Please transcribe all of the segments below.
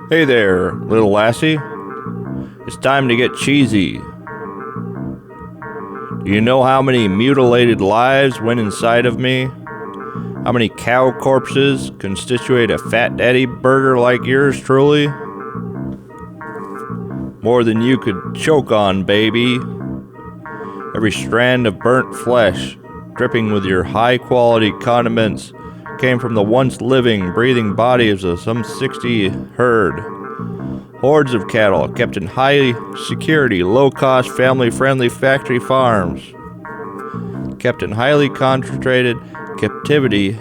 Hey there, little lassie. It's time to get cheesy. Do you know how many mutilated lives went inside of me? How many cow corpses constitute a Fat Daddy burger like yours truly? More than you could choke on, baby. Every strand of burnt flesh, dripping with your high-quality condiments, came from the once living, breathing bodies of some 60 herd. Hordes of cattle kept in high security, low-cost, family-friendly factory farms. Kept in highly concentrated captivity,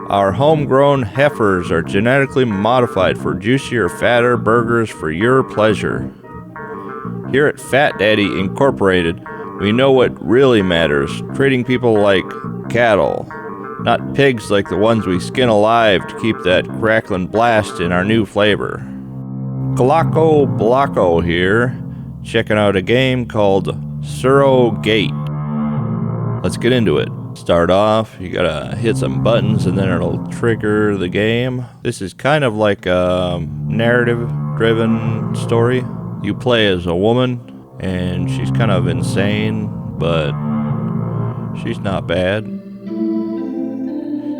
our homegrown heifers are genetically modified for juicier, fatter burgers for your pleasure. Here at Fat Daddy Incorporated, we know what really matters, treating people like cattle, not pigs like the ones we skin alive to keep that crackling blast in our new flavor. GlakoBlako here, checking out a game called Surrogate. Let's get into it. Start off, you gotta hit some buttons and then it'll trigger the game. This is kind of like a narrative-driven story. You play as a woman, and she's kind of insane, but she's not bad.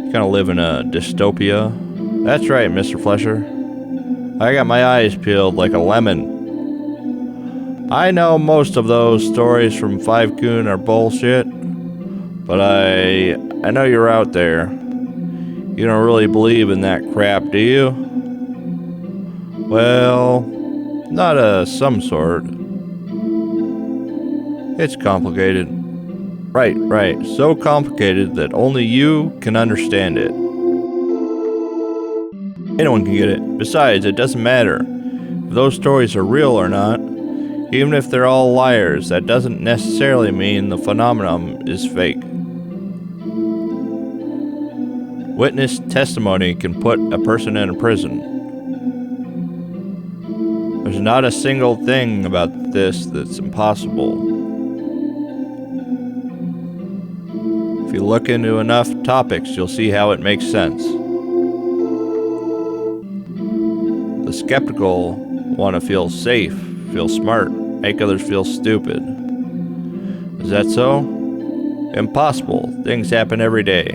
You kind of live in a dystopia. That's right, Mr. Flesher. I got my eyes peeled like a lemon. I know most of those stories from 5-Coon are bullshit, but I know you're out there. You don't really believe in that crap, do you? Well, not some sort. It's complicated. Right. So complicated that only you can understand it. Anyone can get it. Besides, it doesn't matter if those stories are real or not. Even if they're all liars, that doesn't necessarily mean the phenomenon is fake. Witness testimony can put a person in a prison. There's not a single thing about this that's impossible. If you look into enough topics, you'll see how it makes sense. The skeptical want to feel safe, feel smart, make others feel stupid. Is that so? Impossible. Things happen every day.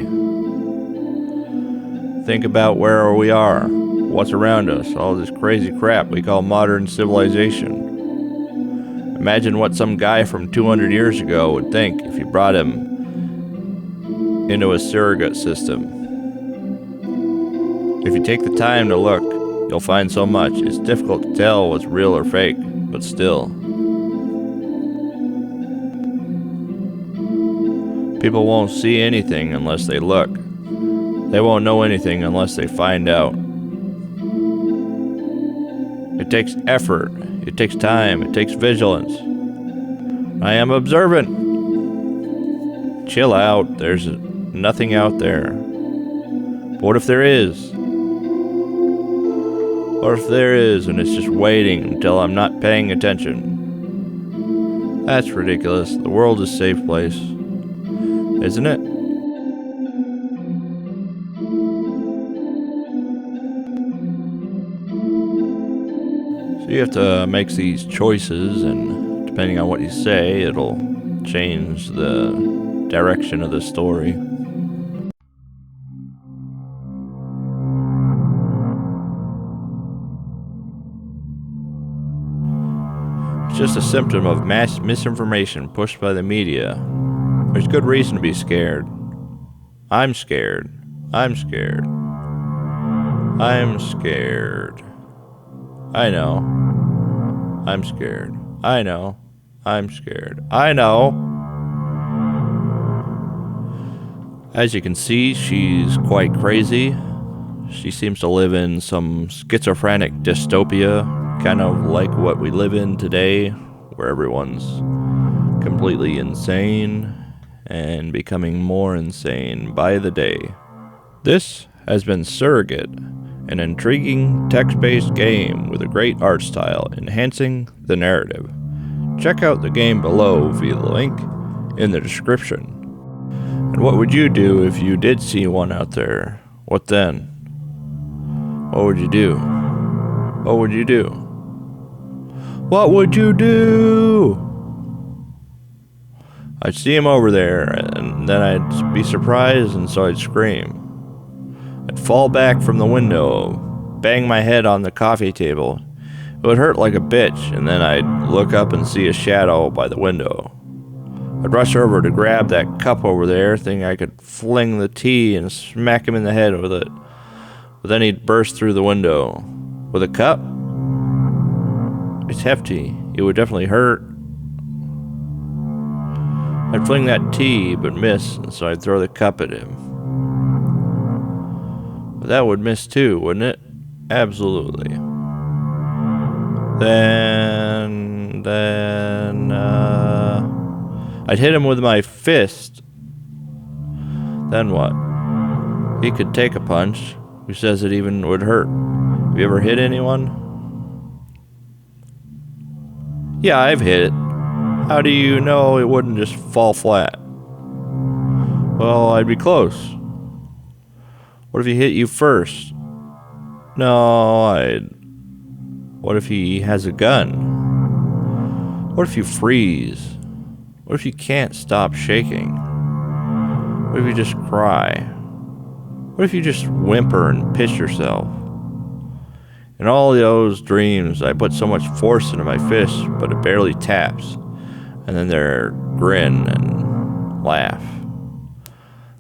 Think about where we are, what's around us, all this crazy crap we call modern civilization. Imagine what some guy from 200 years ago would think if you brought him into a surrogate system. If you take the time to look, you'll find so much. It's difficult to tell what's real or fake, but still. People won't see anything unless they look. They won't know anything unless they find out. It takes effort, it takes time, it takes vigilance. I am observant. Chill out, there's nothing out there. But what if there is? Or if there is and it's just waiting until I'm not paying attention? That's ridiculous. The world is a safe place, isn't it? So you have to make these choices, and depending on what you say, it'll change the direction of the story. It's just a symptom of mass misinformation pushed by the media. There's good reason to be scared. I'm scared. I'm scared. I'm scared. I know. I'm scared. I know. I'm scared. I know. As you can see, she's quite crazy. She seems to live in some schizophrenic dystopia, kind of like what we live in today, where everyone's completely insane and becoming more insane by the day. This has been Surrogate, an intriguing text-based game with a great art style enhancing the narrative. Check out the game below via the link in the description. And what would you do if you did see one out there? What then? What would you do? What would you do? What would you do? I'd see him over there, and then I'd be surprised, and so I'd scream. I'd fall back from the window, bang my head on the coffee table. It would hurt like a bitch, and then I'd look up and see a shadow by the window. I'd rush over to grab that cup over there, thinking I could fling the tea and smack him in the head with it. But then he'd burst through the window. With a cup? It's hefty. It would definitely hurt. I'd fling that tea, but miss, and so I'd throw the cup at him. But that would miss too, wouldn't it? Absolutely. Then, I'd hit him with my fist. Then what? He could take a punch. Who says it even would hurt? Have you ever hit anyone? Yeah, I've hit it. How do you know it wouldn't just fall flat? Well, I'd be close. What if he hit you first? No, What if he has a gun? What if you freeze? What if you can't stop shaking? What if you just cry? What if you just whimper and piss yourself? In all those dreams, I put so much force into my fist, but it barely taps. And then they grin and laugh.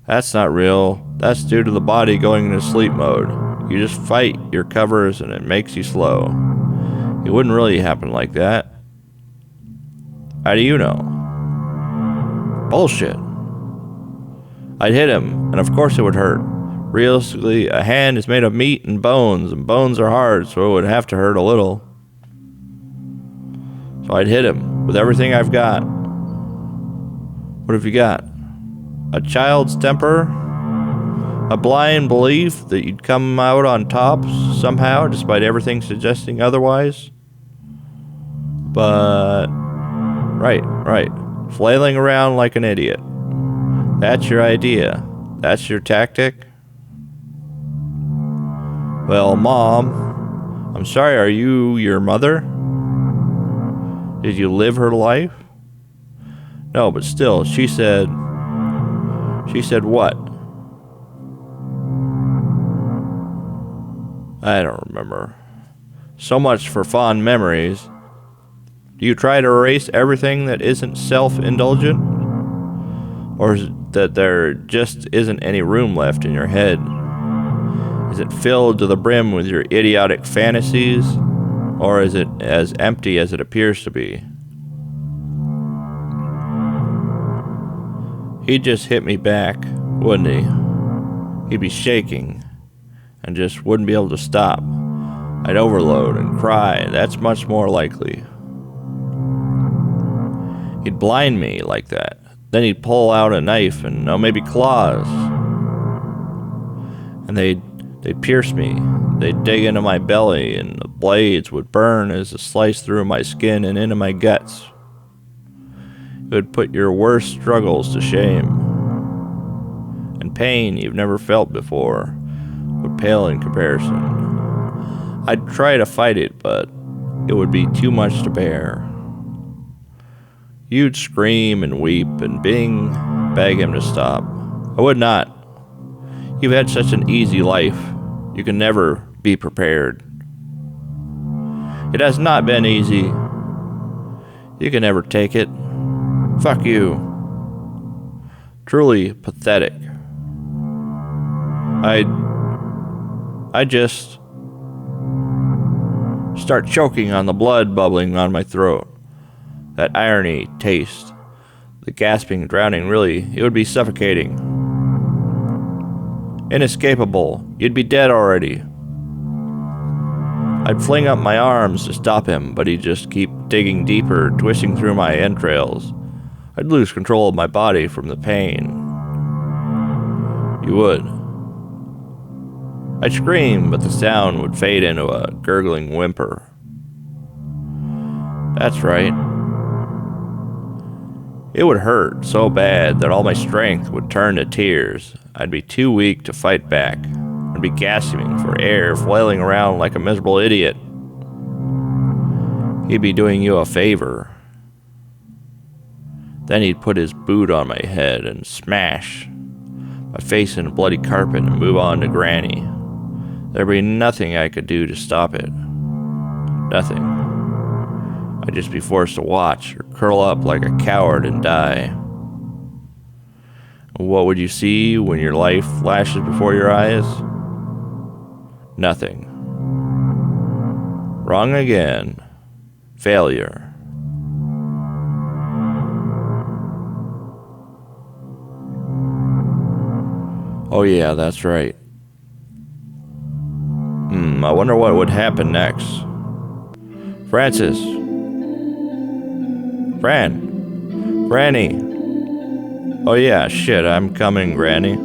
That's not real. That's due to the body going into sleep mode. You just fight your covers and it makes you slow. It wouldn't really happen like that. How do you know? Bullshit. I'd hit him, and of course it would hurt. Realistically, a hand is made of meat and bones are hard, so it would have to hurt a little. So I'd hit him with everything I've got. What have you got? A child's temper? A blind belief that you'd come out on top somehow, despite everything suggesting otherwise? But... Right. Flailing around like an idiot. That's your idea. That's your tactic? Well, Mom, I'm sorry, are you your mother? Did you live her life? No, but still, she said what? I don't remember. So much for fond memories. Do you try to erase everything that isn't self-indulgent? Or is it that there just isn't any room left in your head? Is it filled to the brim with your idiotic fantasies? Or is it as empty as it appears to be? He'd just hit me back, wouldn't he? He'd be shaking and just wouldn't be able to stop. I'd overload and cry. That's much more likely. He'd blind me like that. Then he'd pull out a knife and maybe claws. And they'd pierce me. They'd dig into my belly, and the blades would burn as they sliced through my skin and into my guts. It would put your worst struggles to shame. And pain you've never felt before would pale in comparison. I'd try to fight it, but it would be too much to bear. You'd scream and weep and beg him to stop. I would not. You've had such an easy life. You can never be prepared. It has not been easy. You can never take it. Fuck you. Truly pathetic. I'd just start choking on the blood bubbling on my throat. That irony taste. The gasping, drowning, really, it would be suffocating. Inescapable. You'd be dead already. I'd fling up my arms to stop him, but he'd just keep digging deeper, twisting through my entrails. I'd lose control of my body from the pain. You would. I'd scream, but the sound would fade into a gurgling whimper. That's right. It would hurt so bad that all my strength would turn to tears. I'd be too weak to fight back. I'd be gasping for air, flailing around like a miserable idiot. He'd be doing you a favor. Then he'd put his boot on my head and smash my face in a bloody carpet and move on to Granny. There'd be nothing I could do to stop it. Nothing. I'd just be forced to watch or curl up like a coward and die. What would you see when your life flashes before your eyes? Nothing. Wrong again. Failure. Oh yeah, that's right. I wonder what would happen next. Francis. Granny. Oh yeah, shit, I'm coming, Granny.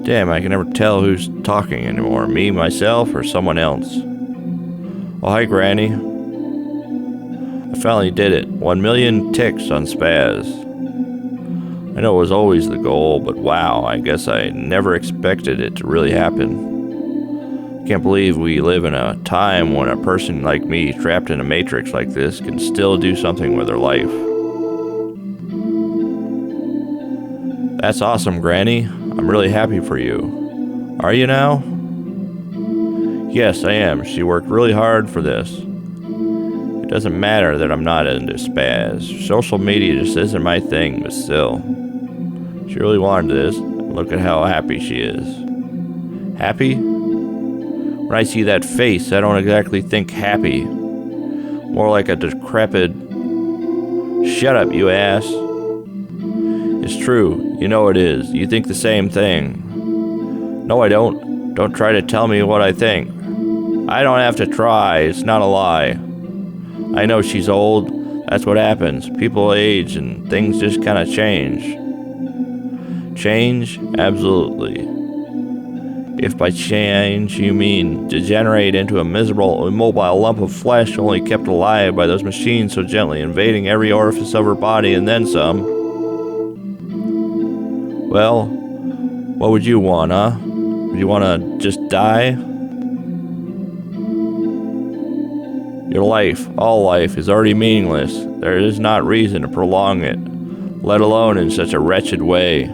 Damn, I can never tell who's talking anymore. Me, myself, or someone else. Oh, hi, Granny. I finally did it. 1 million ticks on spaz. I know it was always the goal, but wow, I guess I never expected it to really happen. I can't believe we live in a time when a person like me, trapped in a matrix like this, can still do something with their life. That's awesome, Granny. I'm really happy for you. Are you now? Yes, I am. She worked really hard for this. It doesn't matter that I'm not into spaz. Social media just isn't my thing, but still. She really wanted this. Look at how happy she is. Happy? When I see that face, I don't exactly think happy. More like a decrepit, shut up, you ass. It's true. You know it is. You think the same thing. No, I don't. Don't try to tell me what I think. I don't have to try. It's not a lie. I know she's old. That's what happens. People age and things just kind of change. Change? Absolutely. If by change you mean degenerate into a miserable, immobile lump of flesh only kept alive by those machines so gently invading every orifice of her body and then some. Well, what would you want, huh? Would you want to just die? Your life, all life, is already meaningless. There is not reason to prolong it, let alone in such a wretched way.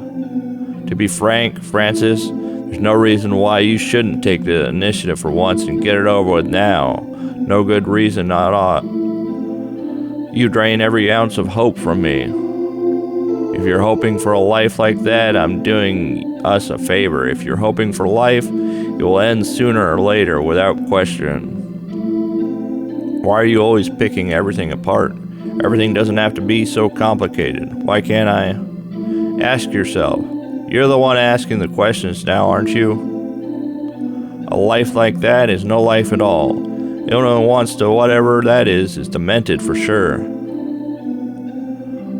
To be frank, Francis, there's no reason why you shouldn't take the initiative for once and get it over with now. No good reason, not ought. You drain every ounce of hope from me. If you're hoping for a life like that, I'm doing us a favor. If you're hoping for life, it will end sooner or later without question. Why are you always picking everything apart? Everything doesn't have to be so complicated. Why can't I? Ask yourself. You're the one asking the questions now, aren't you? A life like that is no life at all. Anyone who wants to whatever that is demented for sure.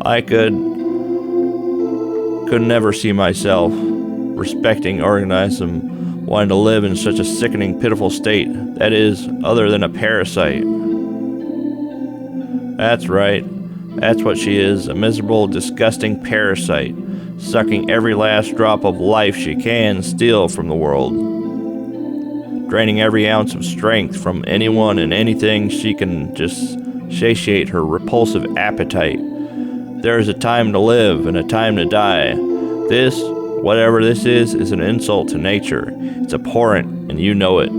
I could never see myself respecting organism wanting to live in such a sickening, pitiful state. That is, other than a parasite. That's right. That's what she is, a miserable, disgusting parasite, sucking every last drop of life she can steal from the world, draining every ounce of strength from anyone and anything she can just satiate her repulsive appetite. There is a time to live and a time to die. This, whatever this is an insult to nature. It's abhorrent, and you know it.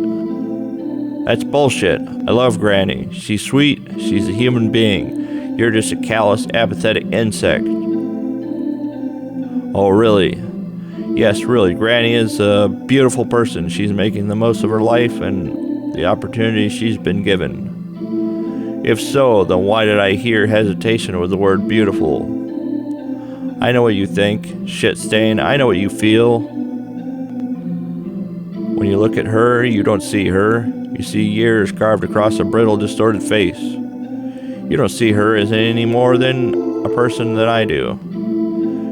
That's bullshit. I love Granny. She's sweet. She's a human being. You're just a callous, apathetic insect. Oh, really? Yes, really. Granny is a beautiful person. She's making the most of her life and the opportunity she's been given. If so, then why did I hear hesitation with the word beautiful? I know what you think, shit stain. I know what you feel. When you look at her, you don't see her. You see years carved across a brittle, distorted face. You don't see her as any more than a person that I do.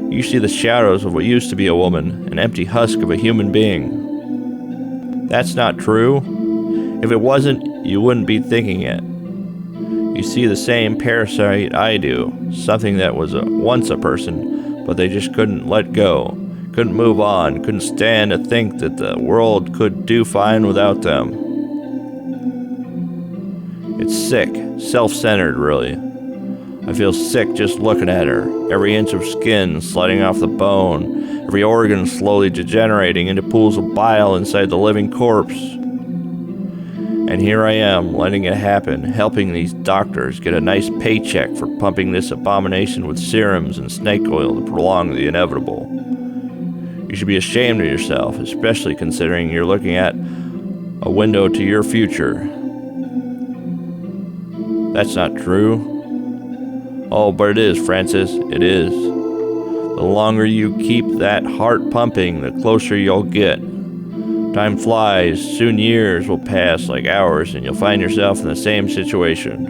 You see the shadows of what used to be a woman, an empty husk of a human being. That's not true. If it wasn't, you wouldn't be thinking it. You see the same parasite I do, something that was once a person, but they just couldn't let go, couldn't move on, couldn't stand to think that the world could do fine without them. It's sick, self-centered, really. I feel sick just looking at her. Every inch of skin sliding off the bone, every organ slowly degenerating into pools of bile inside the living corpse. And here I am, letting it happen, helping these doctors get a nice paycheck for pumping this abomination with serums and snake oil to prolong the inevitable. You should be ashamed of yourself, especially considering you're looking at a window to your future. That's not true. Oh, but it is, Francis, it is. The longer you keep that heart pumping, the closer you'll get. Time flies, soon years will pass like hours, and you'll find yourself in the same situation.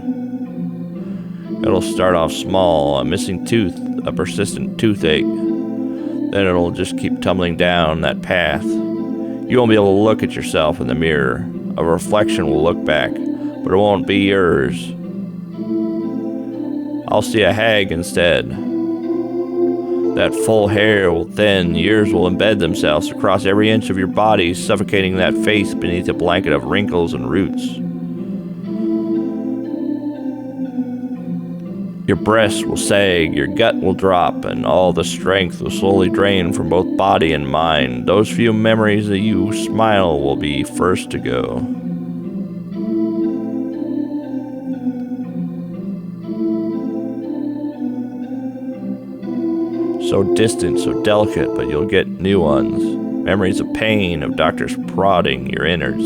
It'll start off small, a missing tooth, a persistent toothache. Then it'll just keep tumbling down that path. You won't be able to look at yourself in the mirror. A reflection will look back, but it won't be yours. I'll see a hag instead. That full hair will thin, years will embed themselves across every inch of your body, suffocating that face beneath a blanket of wrinkles and roots. Your breasts will sag, your gut will drop, and all the strength will slowly drain from both body and mind. Those few memories that you smile will be first to go. So distant, so delicate, but you'll get new ones. Memories of pain, of doctors prodding your innards.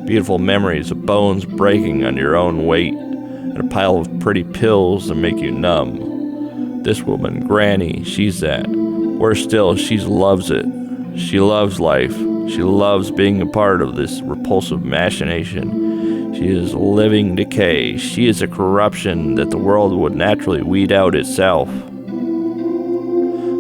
Beautiful memories of bones breaking under your own weight, and a pile of pretty pills that make you numb. This woman, Granny, she's that. Worse still, she loves it. She loves life. She loves being a part of this repulsive machination. She is living decay. She is a corruption that the world would naturally weed out itself.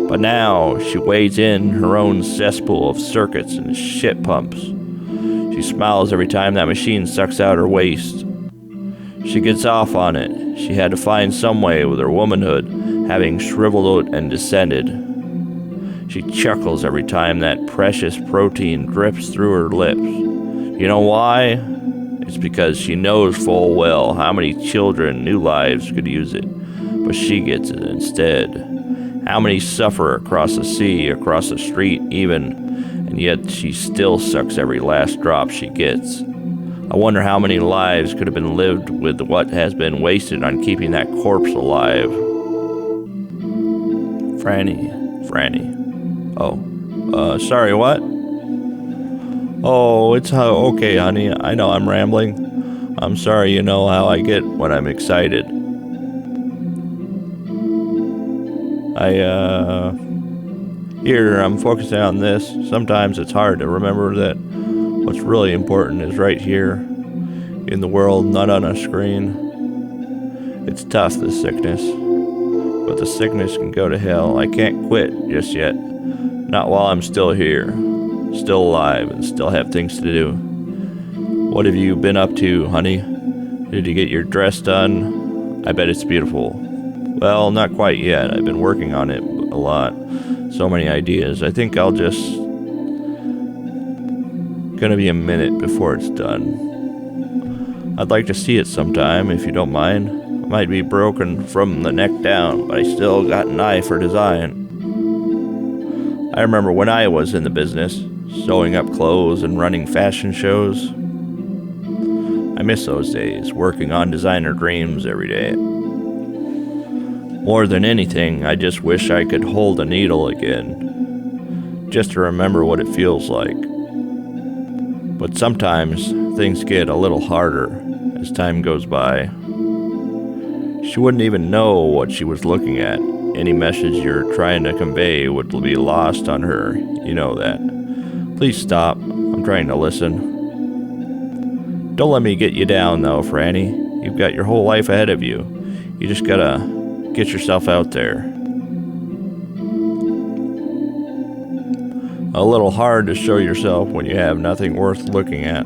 But now, she wades in her own cesspool of circuits and shit pumps. She smiles every time that machine sucks out her waste. She gets off on it. She had to find some way with her womanhood, having shriveled out and descended. She chuckles every time that precious protein drips through her lips. You know why? It's because she knows full well how many children, new lives, could use it. But she gets it instead. How many suffer across the sea, across the street even, and yet she still sucks every last drop she gets. I wonder how many lives could have been lived with what has been wasted on keeping that corpse alive. Franny. Oh, sorry, what? Oh, it's okay, honey. I know I'm rambling. I'm sorry, you know how I get when I'm excited. Here, I'm focusing on this. Sometimes it's hard to remember that what's really important is right here, in the world, not on a screen. It's tough, this sickness. But the sickness can go to hell. I can't quit just yet. Not while I'm still here, still alive, and still have things to do. What have you been up to, honey? Did you get your dress done? I bet it's beautiful. Well, not quite yet. I've been working on it a lot. So many ideas. I think I'll just... Gonna be a minute before it's done. I'd like to see it sometime, if you don't mind. I might be broken from the neck down, but I still got an eye for design. I remember when I was in the business, sewing up clothes and running fashion shows. I miss those days, working on designer dreams every day. More than anything, I just wish I could hold a needle again, just to remember what it feels like. But sometimes things get a little harder as time goes by. She wouldn't even know what she was looking at. Any message you're trying to convey would be lost on her. You know that. Please stop. I'm trying to listen. Don't let me get you down, though, Franny. You've got your whole life ahead of you. You just gotta get yourself out there. A little hard to show yourself when you have nothing worth looking at.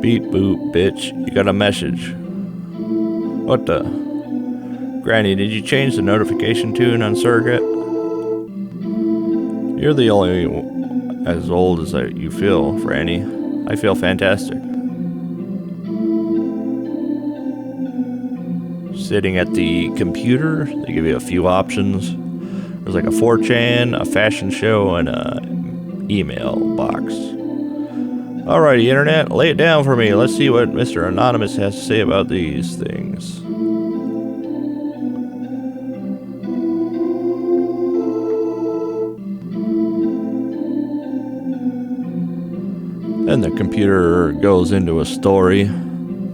Beep boop, bitch. You got a message. What the? Granny, did you change the notification tune on Surrogate? You're the only as old as you feel, Franny. I feel fantastic. Sitting at the computer, they give you a few options. There's like a 4chan, a fashion show, and a email box. Alrighty, internet, lay it down for me. Let's see what Mr. Anonymous has to say about these things. Then the computer goes into a story,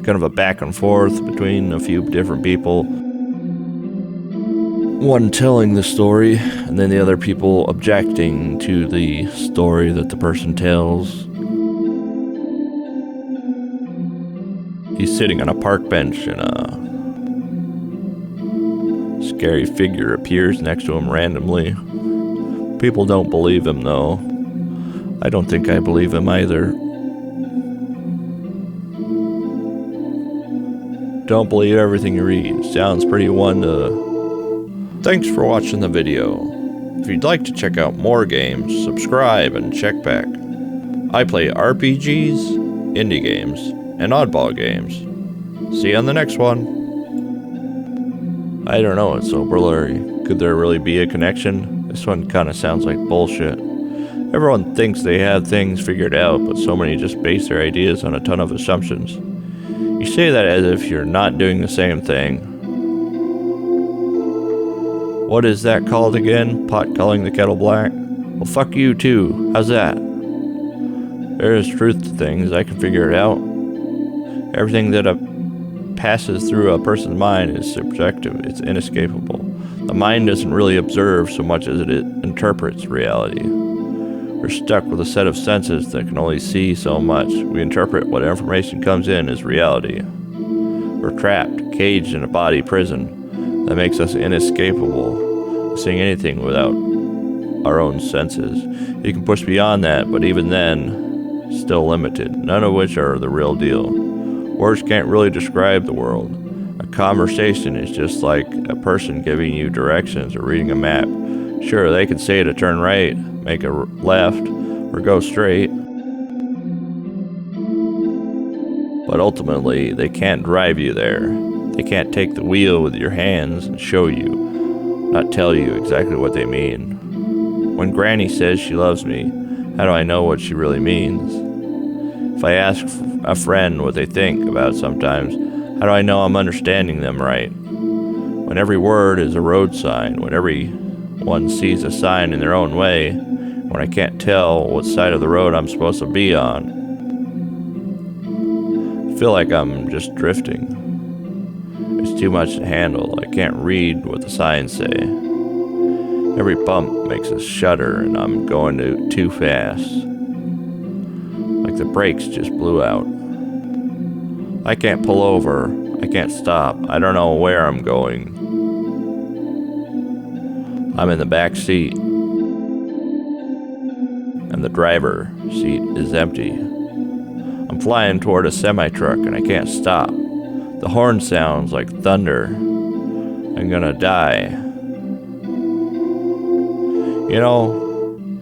kind of a back and forth between a few different people. One telling the story, and then the other people objecting to the story that the person tells. He's sitting on a park bench, and a scary figure appears next to him randomly. People don't believe him, though. I don't think I believe him either. Don't believe everything you read. Sounds pretty one to... Thanks for watching the video. If you'd like to check out more games, subscribe and check back. I play RPGs, indie games, and oddball games. See you on the next one. I don't know, it's so blurry. Could there really be a connection? This one kind of sounds like bullshit. Everyone thinks they have things figured out, but so many just base their ideas on a ton of assumptions. You say that as if you're not doing the same thing. What is that called again? Pot calling the kettle black? Well, fuck you too. How's that? There is truth to things. I can figure it out. Everything that passes through a person's mind is subjective. It's inescapable. The mind doesn't really observe so much as it interprets reality. We're stuck with a set of senses that can only see so much. We interpret what information comes in as reality. We're trapped, caged in a body prison. That makes us inescapable, seeing anything without our own senses. You can push beyond that, but even then, still limited, none of which are the real deal. Words can't really describe the world. A conversation is just like a person giving you directions or reading a map. Sure, they can say to turn right, make a left, or go straight. But ultimately, they can't drive you there. They can't take the wheel with your hands and show you, not tell you exactly what they mean. When Granny says she loves me, how do I know what she really means? If I ask a friend what they think about sometimes, how do I know I'm understanding them right? When every word is a road sign, when everyone sees a sign in their own way, when I can't tell what side of the road I'm supposed to be on, I feel like I'm just drifting. It's too much to handle. I can't read what the signs say. Every bump makes us shudder, and I'm going too fast. Like the brakes just blew out. I can't pull over. I can't stop. I don't know where I'm going. I'm in the back seat, and the driver seat is empty. I'm flying toward a semi-truck, and I can't stop. The horn sounds like thunder. I'm gonna die. You know,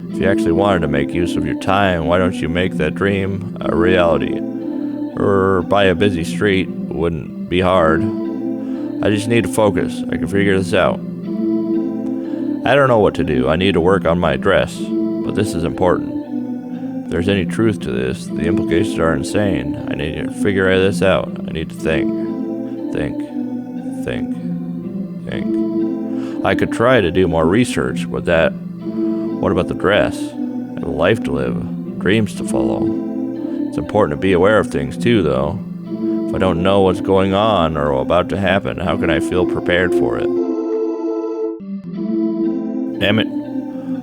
if you actually wanted to make use of your time, why don't you make that dream a reality? Or by a busy street, wouldn't be hard. I just need to focus. I can figure this out. I don't know what to do. I need to work on my dress, but this is important. If there's any truth to this, the implications are insane. I need to figure this out. I need to think. Think. I could try to do more research, but what about the dress? I have a life to live, dreams to follow. It's important to be aware of things too, though. If I don't know what's going on or about to happen, how can I feel prepared for it? Damn it,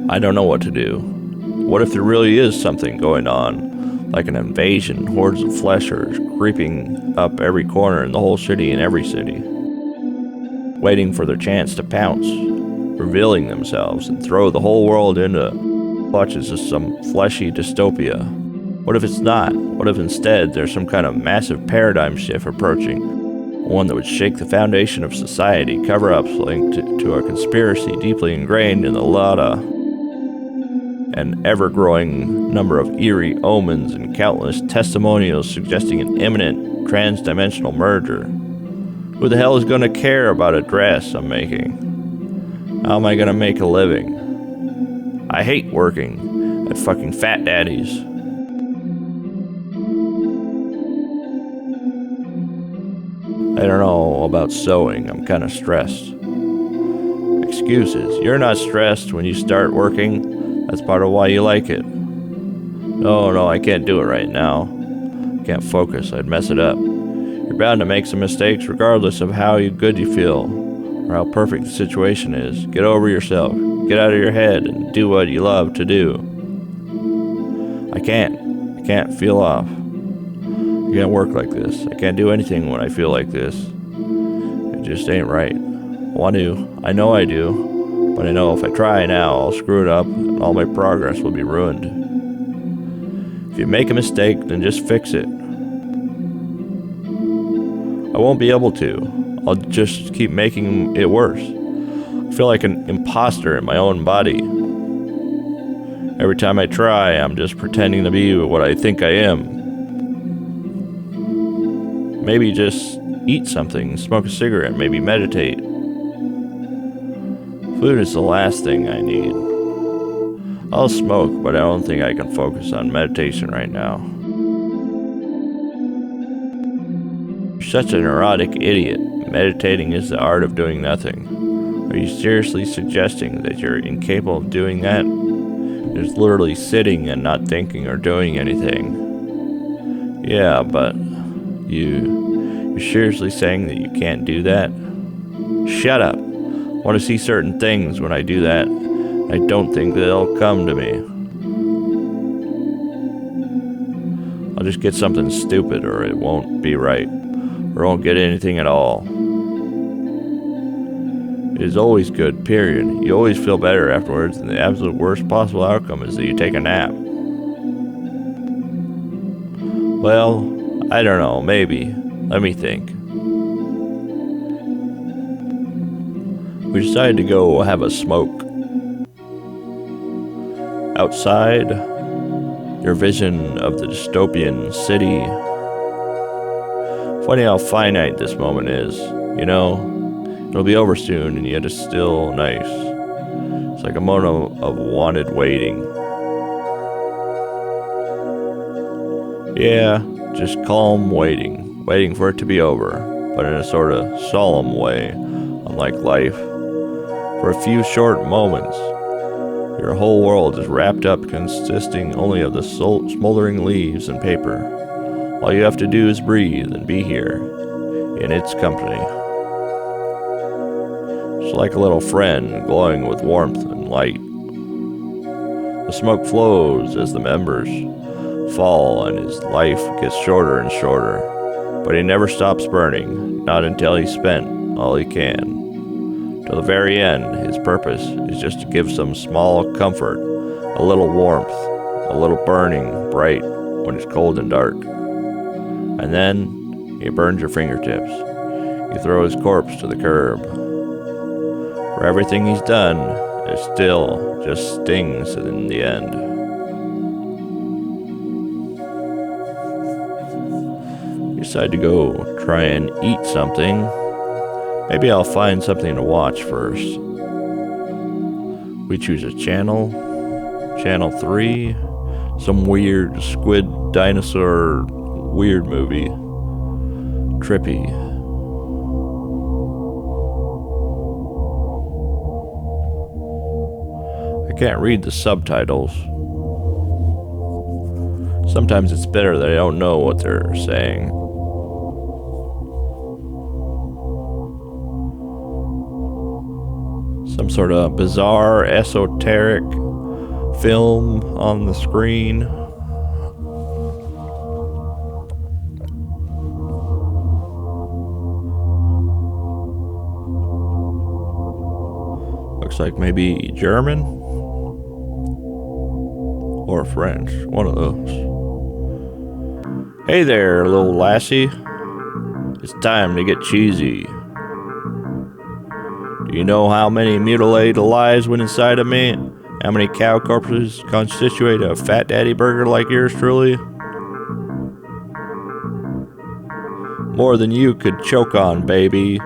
I don't know what to do. What if there really is something going on? Like an invasion, hordes of fleshers creeping up every corner in the whole city and every city, waiting for their chance to pounce, revealing themselves and throw the whole world into clutches of some fleshy dystopia. What if it's not? What if instead there's some kind of massive paradigm shift approaching, one that would shake the foundation of society, cover-ups linked to a conspiracy deeply ingrained in the Lada, an ever-growing number of eerie omens and countless testimonials suggesting an imminent trans-dimensional merger. Who the hell is gonna care about a dress I'm making? How am I gonna make a living? I hate working at fucking Fat Daddy's. I don't know about sewing, I'm kinda stressed. Excuses. You're not stressed when you start working. That's part of why you like it. No, I can't do it right now. I can't focus, I'd mess it up. You're bound to make some mistakes regardless of how good you feel or how perfect the situation is. Get over yourself. Get out of your head and do what you love to do. I can't feel off. I can't work like this. I can't do anything when I feel like this. It just ain't right. I know I do, but I know if I try now, I'll screw it up and all my progress will be ruined. If you make a mistake, then just fix it. I won't be able to. I'll just keep making it worse. I feel like an imposter in my own body. Every time I try, I'm just pretending to be what I think I am. Maybe just eat something, smoke a cigarette, maybe meditate. Food is the last thing I need. I'll smoke, but I don't think I can focus on meditation right now. You're such a neurotic idiot. Meditating is the art of doing nothing. Are you seriously suggesting that you're incapable of doing that? Just literally sitting and not thinking or doing anything. Yeah, but you're seriously saying that you can't do that? Shut up. I want to see certain things when I do that. I don't think they'll come to me. I'll just get something stupid or it won't be right. Or won't get anything at all. It is always good, period. You always feel better afterwards, and the absolute worst possible outcome is that you take a nap. Well, I don't know, maybe. Let me think. We decided to go have a smoke. Outside, your vision of the dystopian city. Funny how finite this moment is, you know? It'll be over soon, and yet it's still nice. It's like a moment of wanted waiting. Yeah, just calm waiting. Waiting for it to be over, but in a sort of solemn way, unlike life. For a few short moments, your whole world is wrapped up consisting only of the smoldering leaves and paper. All you have to do is breathe and be here, in its company. It's like a little friend glowing with warmth and light. The smoke flows as the members fall and his life gets shorter and shorter. But he never stops burning, not until he's spent all he can. Till the very end, his purpose is just to give some small comfort, a little warmth, a little burning bright when it's cold and dark. And then he burns your fingertips. You throw his corpse to the curb. For everything he's done, it still just stings in the end. You decide to go try and eat something. Maybe I'll find something to watch first. We choose a channel. Channel 3. Some weird squid dinosaur weird movie. Trippy. I can't read the subtitles. Sometimes it's better that I don't know what they're saying. Some sort of bizarre, esoteric film on the screen. Looks like maybe German or French, one of those. Hey there, little lassie. It's time to get cheesy. Do you know how many mutilated lives went inside of me? How many cow corpses constitute a fat daddy burger like yours truly? More than you could choke on, baby.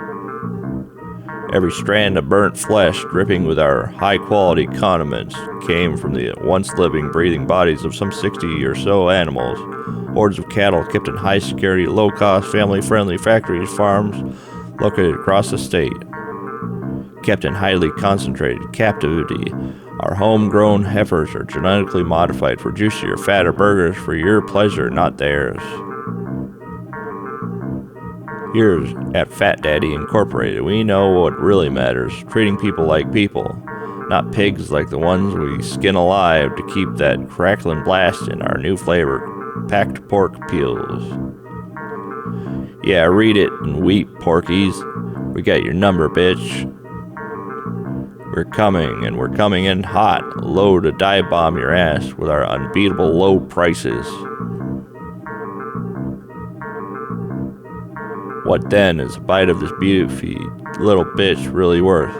Every strand of burnt flesh dripping with our high-quality condiments came from the once living, breathing bodies of some 60 or so animals. Hordes of cattle kept in high-security, low-cost, family-friendly factories, farms located across the state. Kept in highly concentrated captivity, our homegrown heifers are genetically modified for juicier, fatter burgers for your pleasure, not theirs. Here at Fat Daddy Incorporated, we know what really matters, treating people like people, not pigs like the ones we skin alive to keep that crackling blast in our new flavor, packed pork peels. Yeah, read it and weep, porkies. We got your number, bitch. We're coming, and we're coming in hot, low to dive bomb your ass with our unbeatable low prices. What then is a bite of this beefy little bitch really worth?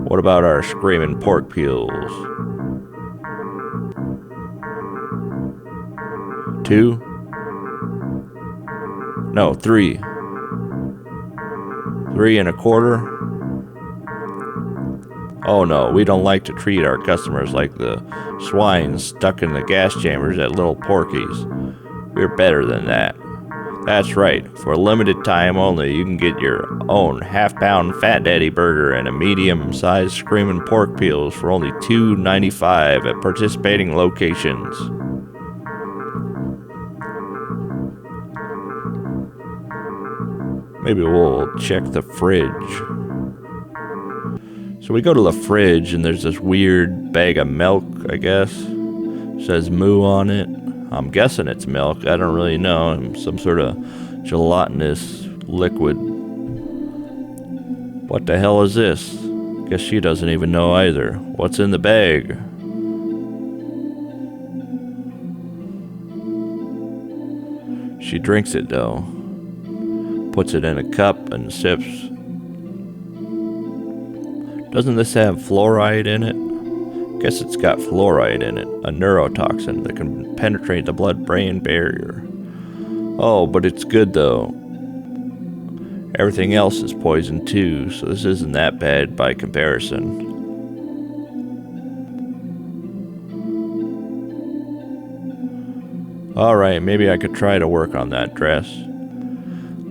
What about our screaming pork peels? 2? No, 3. 3 and a quarter? Oh no, we don't like to treat our customers like the swine stuck in the gas chambers at Little Porky's. We're better than that. That's right, for a limited time only, you can get your own half-pound Fat Daddy burger and a medium-sized screaming pork peels for only $2.95 at participating locations. Maybe we'll check the fridge. So we go to the fridge and there's this weird bag of milk, I guess. It says moo on it. I'm guessing it's milk. I don't really know. Some sort of gelatinous liquid. What the hell is this? Guess she doesn't even know either. What's in the bag? She drinks it though. Puts it in a cup and sips. Doesn't this have fluoride in it? Guess it's got fluoride in it, a neurotoxin that can penetrate the blood-brain barrier. Oh, but it's good though. Everything else is poison too, so this isn't that bad by comparison. Alright, maybe I could try to work on that dress.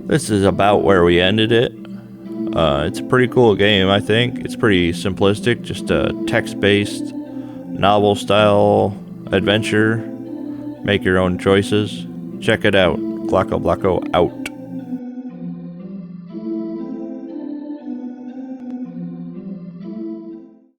This is about where we ended it. It's a pretty cool game, I think. It's pretty simplistic, just a text-based, novel-style adventure. Make your own choices. Check it out. GlakoBlako out.